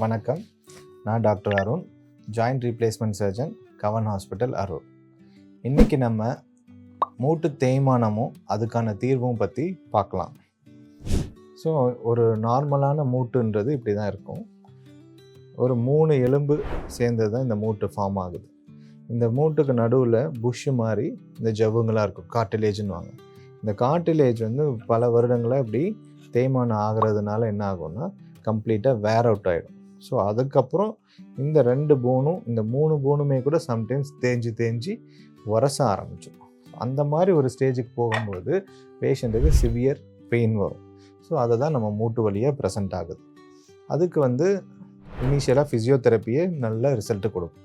வணக்கம், நான் doctor Arun, joint replacement surgeon, Kavan hospital, Arur. இன்றைக்கி நம்ம மூட்டு தேய்மானமும் அதுக்கான தீர்வும் பற்றி பார்க்கலாம். ஸோ ஒரு நார்மலான மூட்டுன்றது இப்படி தான் இருக்கும். ஒரு 3 எலும்பு சேர்ந்தது தான் இந்த மூட்டு ஃபார்ம் ஆகுது. இந்த மூட்டுக்கு நடுவில் புஷ்ஷு மாதிரி இந்த ஜவ்வுங்களாக இருக்கும், கார்டிலேஜ்னு வாங்க. இந்த கார்டிலேஜ் வந்து பல வருடங்களாக இப்படி தேய்மானம் ஆகிறதுனால என்ன ஆகும்னா கம்ப்ளீட்டாக வேர் அவுட் ஆகிடும். ஸோ அதுக்கப்புறம் இந்த 2 போனும் இந்த 3 போனுமே கூட சம்டைம்ஸ் தேஞ்சு உரச ஆரம்பிச்சிடும். அந்த மாதிரி ஒரு ஸ்டேஜுக்கு போகும்போது பேஷண்ட்டுக்கு சிவியர் பெயின் வரும். ஸோ அதை தான் நம்ம மூட்டு வலியாக ப்ரெசென்ட் ஆகுது. அதுக்கு வந்து இனிஷியலாக ஃபிசியோதெரப்பியே நல்ல ரிசல்ட்டு கொடுக்கும்.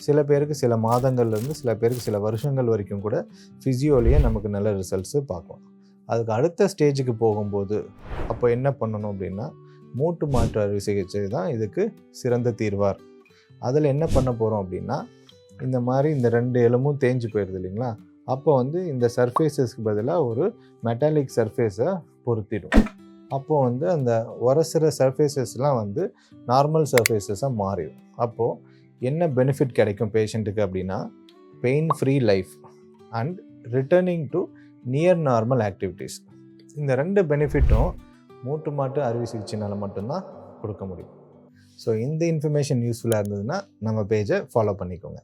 சில பேருக்கு சில மாதங்கள்லேருந்து சில பேருக்கு சில வருஷங்கள் வரைக்கும் கூட ஃபிசியோலேயே நமக்கு நல்ல ரிசல்ட்ஸு பார்க்கலாம். அதுக்கு அடுத்த ஸ்டேஜுக்கு போகும்போது அப்போ என்ன பண்ணணும் அப்படின்னா, மூட்டு மாற்று அறுவை சிகிச்சை தான் இதுக்கு சிறந்த தீர்வாக இருக்கும். அதில் என்ன பண்ண போகிறோம் அப்படின்னா, இந்த மாதிரி இந்த 2 எலும்பும் தேஞ்சு போயிடுது இல்லைங்களா, அப்போ வந்து இந்த சர்ஃபேஸஸ்க்கு பதிலாக ஒரு மெட்டாலிக் சர்ஃபேஸை பொருத்திடும். அப்போது வந்து அந்த உரசுகிற சர்ஃபேஸஸ்லாம் வந்து நார்மல் சர்ஃபேஸஸாக மாறிடும். அப்போது என்ன பெனிஃபிட் கிடைக்கும் பேஷண்ட்டுக்கு அப்படின்னா, pain free life and returning to near normal activities. இந்த 2 பெனிஃபிட்டும் மூட்டு மாற்று அறுவை சிகிச்சைனால் மட்டும்தான் கொடுக்க முடியும். ஸோ இந்த இன்ஃபர்மேஷன் யூஸ்ஃபுல்லாக இருந்ததுன்னா நம்ம பேஜை ஃபாலோ பண்ணிக்கோங்க.